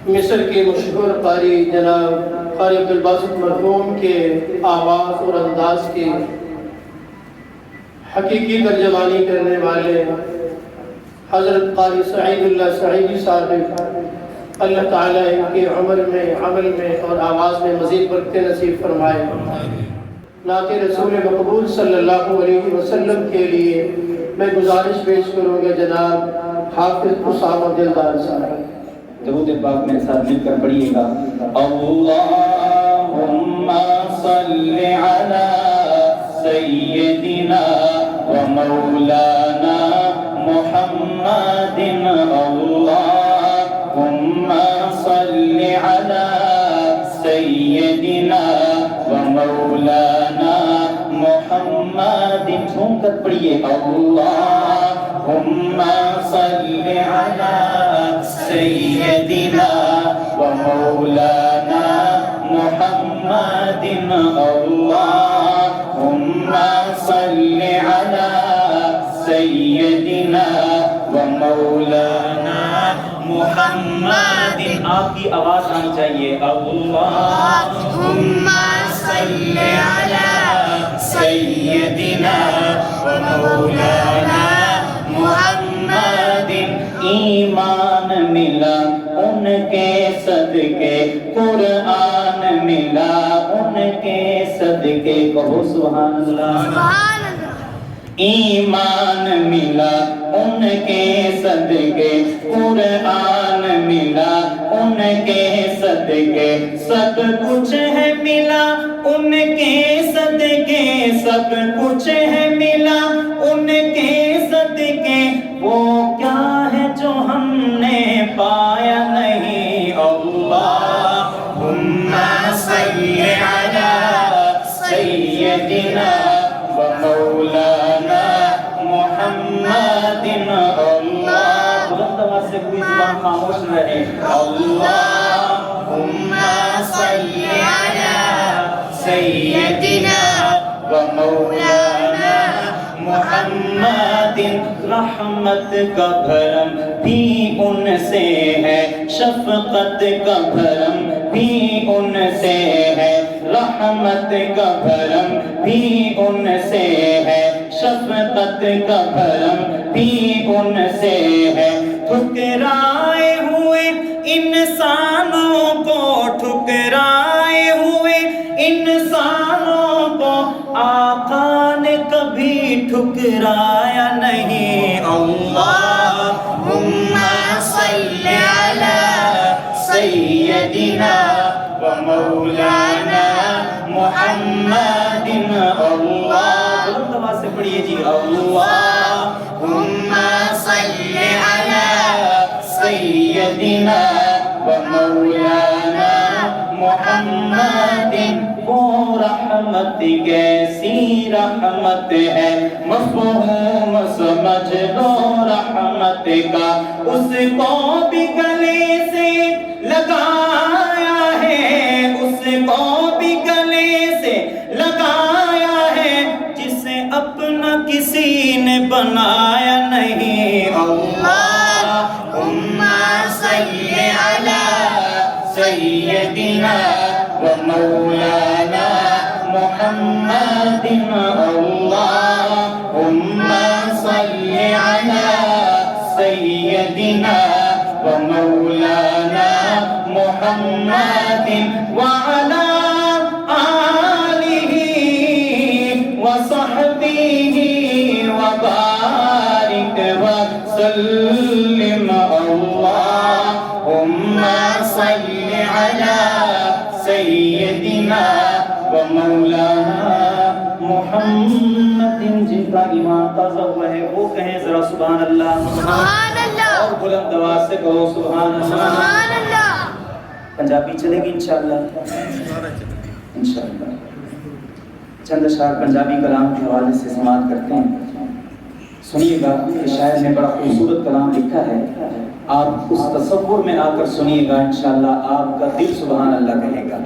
مصر کے مشہور قاری جناب قاری عبدالباسط مرحوم کے آواز اور انداز کی حقیقی ترجمانی کرنے والے حضرت قاری سعید اللہ سعیدی صاحب، اللہ تعالیٰ ان کے عمر میں، عمل میں اور آواز میں مزید برکتیں نصیب فرمائے۔ نعت رسول مقبول صلی اللہ علیہ وسلم کے لیے میں گزارش پیش کروں گا جناب حافظ اسامہ دلدار صاحب۔ درود پاک میرے ساتھ مل کر پڑھیے گا۔ اللہم صلی علی سیدنا و مولانا محمد، اللہم صلی علی سیدنا و مولانا محمد، جھوم کر پڑھیے اللہم صلی علی سیدنا و مولانا محمد، اللہم صلی علی سیدنا و مولانا محمد۔ آپ کی آواز آنی چاہیے، اللہم صلی علی سیدنا و مولانا محمد۔ ایمان ملا ان کے صدقے، قرآن ملا ان کے صدقے، کہو سبحان اللہ۔ ایمان ملا ان کے صدقے، قرآن ملا ان کے صدقے، سب کچھ ہے ملا ان کے صدقے، سب کچھ ہے ملا ان کے صدقے، وہ کیا ہے جو ہم نے پایا نہیں؟ اللہم صلی علی سیدنا و مولانا محمد، اللہ بلند آواز سے کوئی زبان خاموش نہ رہے، اللہم صلی علی سیدنا و مولانا محمد۔ رحمت کا بھرم بھی ان سے ہے، شفقت کا بھرم بھی ان سے ہے، رحمت کا بھرم بھی ان سے ہے، شفقت کا بھرم بھی ان سے ہے۔ ٹھکرائے ہوئے انسانوں کو، ٹھکرائے ہوئے انسانوں کو آقا نے کبھی ٹھکرایا نہیں۔ اللہم صلی علی سیدنا و مولانا محمد، اللہ بلند آواز سے پڑھیے جی، اللہم صلی علی سیدنا و مولانا محمد۔ وہ رحمت کیسی رحمت ہے، مفہوم سمجھ لو رحمت کا، اس کو بھی گلے سے لگایا ہے، اس کو بھی گلے سے لگایا ہے، جسے اپنا کسی نے بنایا نہیں۔ اللہم صلی علی سیدنا و مولانا محمد، اللہم صلی علی سیدنا و مولانا محمد، وعلی آلہ وصحبہ وبارک وسلم، اللہم صلی علی سیدنا و مولانا محمد۔ جن کا ایمان تازہ ہوا ہے وہ کہیں ذرا سبحان اللہ، سبحان اللہ، اور بلند آواز سے کہو سبحان اللہ۔ سبحان اللہ۔ پنجابی چلے گی انشاءاللہ، انشاءاللہ چند اشعار پنجابی کلام کے حوالے سے سماعت کرتے ہیں، سنیے گا۔ کہ شاعر نے بڑا خوبصورت کلام لکھا ہے، آپ اس تصور میں آ کر سنیے گا، انشاءاللہ آپ کا دل سبحان اللہ کہے گا۔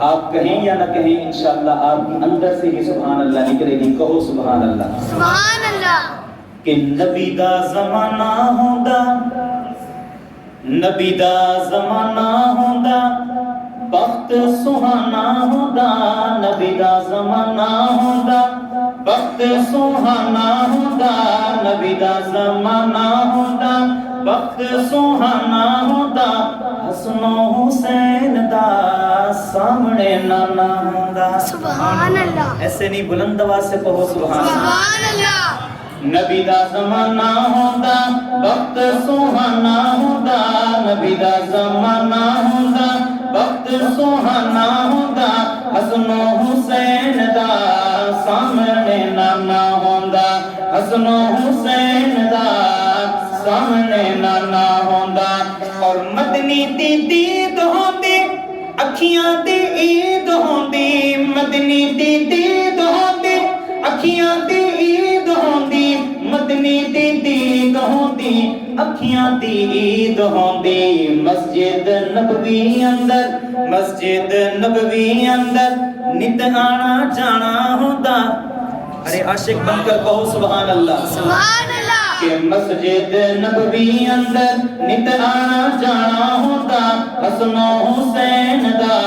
آپ کہیں یا نہ کہیں انشاءاللہ آپ کے اندر سے ہی سبحان اللہ نکلے گی، کہو سبحان اللہ۔ سبحان اللہ۔ کہ نبی دا زمانہ ہوندا نبی دا زمانہ ہوندا وقت سہانا ہوندا نبی دا زمانہ ہوندا وقت سہانا ہوندا نبی دا زمانہ ہوندا وقت سہانا ہوندا حسن و حسین دا سامنے نانا ہوندا سبحان اللہ ایسے نہیں بلند آواز سے کہو سبحان اللہ سبحان اللہ نبی دا زمانہ ہوندا وقت سہانا ہوندا نبی دا زمانہ ہوندا وقت سہانا ہوندا حسن و حسین دا سامنے نانا ہوندا حسن و حسین دا سامنے نانا ہوندا اور مدنی دی دید ہوندی اکھیاں دی عید ہوندی مدنی دی دید ہوندی اکھیاں دی عید ہوندی مدنی دی دید ہوندی اکھیاں دی عید ہوندی مسجد نبوی اندر نت آنا جانا ہوندا ارے عاشق بن کر کہو سبحان اللہ سبحان اللہ کہ مسجد نبوی اندر نت آنا جانا ہوندا حسن و حسین دا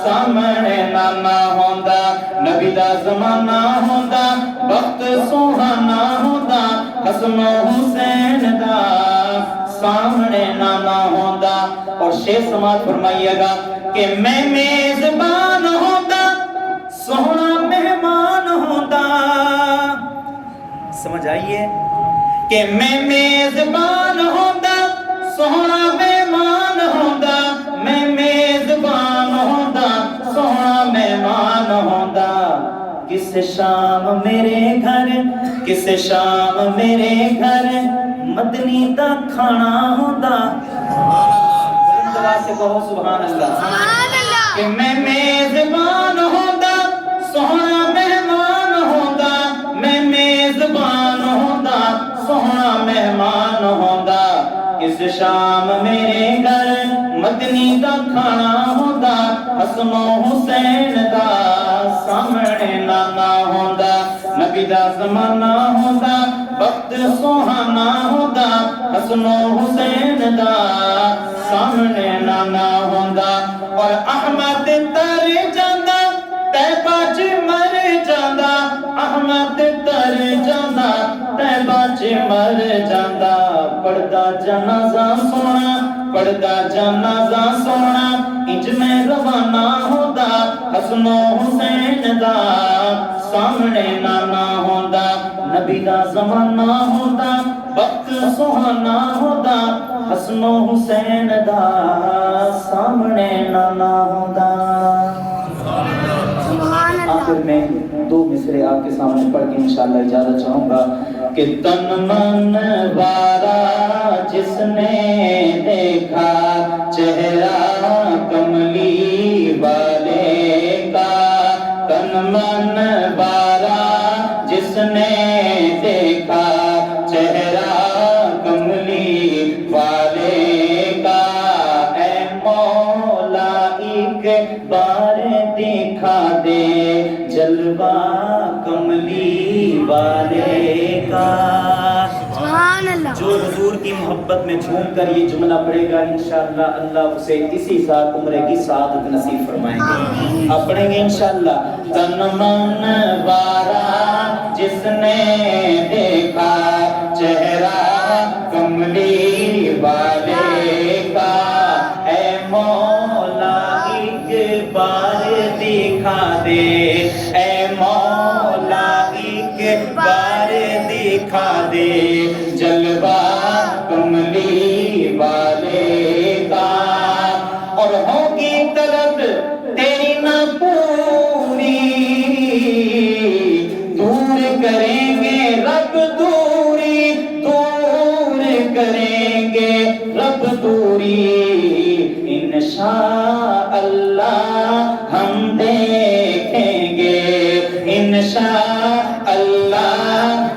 سامنے نانا ہوندا نبی دا زمانہ ہوندا وقت سہانا ہوندا حسن و حسین دا سامنے نانا ہوندا اور شیخ سماعت فرمائیے گا کہ میں میزبان ہوندا سونا مہمان ہوندا سمجھ آئیے کہ میں میزبان ہوندا سونا مہمان ہوندا میں میزبان ہوندا سونا مہمان ہوندا کس شام میرے گھر مدنی دا کھانا ہوندا بلند آواز سے کہو سبحان اللہ سبحان اللہ کہ میں میزبان ہوندا سونا مہمان ہوندا میں میزبان ہوندا سونا مہمان ہوندا اس شام میرے گھر مدنی دا کھانا ہوندا حسن و حسین دا سامنے نانا ہوندا نبی دا زمانہ ہوندا وقت سہانا ہوندا حسن و حسین دا سامنے نانا ہوندا اور احمد تر جاندا طیبہ چ مر جاندا احمد تر جاندا طیبہ چ مر جاندا پڑھدا جنازہ سونا انج میں روانہ ہوندا حسن و حسین دا سامنے نانا ہوندا نبی دا زمانہ ہوندا وقت سہانا ہوندا حسن و حسین دا سامنے نانا ہوندا سبحان اللہ آخر میں دو مصرے آپ کے سامنے پڑھ کے انشاءاللہ اجازت چاہوں گا کہ تن من وارا جس نے دیکھا چہرہ کملی والے کا تن من وارا جس نے دیکھا چہرہ کملی والے کا اے مولا ایک بار دکھا دے جلوہ کملی والے کا سبحان اللہ جو حضور کی محبت میں جھوم کر یہ جملہ پڑھے گا انشاءاللہ اللہ اسے اسی سال عمرے کی سعادت نصیب فرمائیں گے آپ پڑھیں گے انشاءاللہ تن من وارا جس نے دیکھا چہرہ کملی والے کا اے مولا ایک بار دکھا دے اے مولا ایک بار دکھا دے جلوہ کملی والے کا اور ہوگی طلب تیری نہ پوری دور کریں گے رب دوری دور کریں گے رب دوری انشاءاللہ ہم دیکھیں گے انشاءاللہ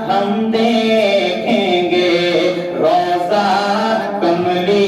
ہم دیکھیں گے روضہ کملی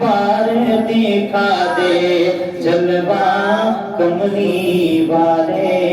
بار دکھا دے جلوہ کملی والے